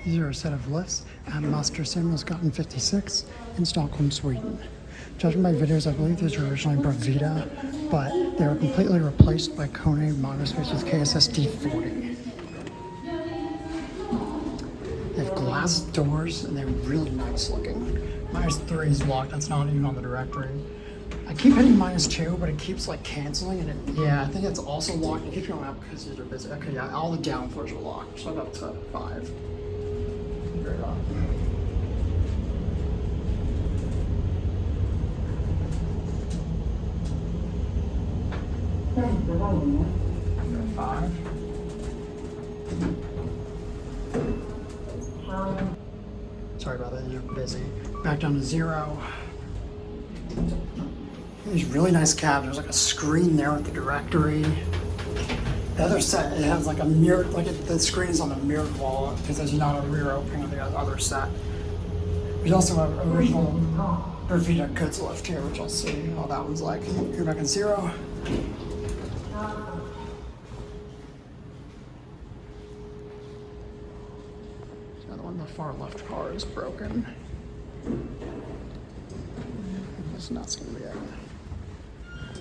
These are a set of lifts at Mäster Samuelsgatan 56 in Stockholm, Sweden. Judging by videos, I believe these were originally Bravida, but they were completely replaced by KONE MonoSpace with KSS D40. They have glass doors and they're really nice looking. -3 is locked, that's not even on the directory. I keep hitting -2, but it keeps like canceling and I think it's also locked. It keeps going up because these are busy. Okay, yeah, all the down floors are locked, so I'm up to 5. Very odd. Five. Sorry about that, you're busy. Back down to 0. These really nice cabs. There's like a screen there with the directory. The other set, it has like a mirror, the screen is on the mirrored wall because there's not a rear opening on the other set. There's also an original Bravida goods lift here, which I'll see how that one's like. You're back in 0. The other one, the far left car is broken. That's not gonna be it.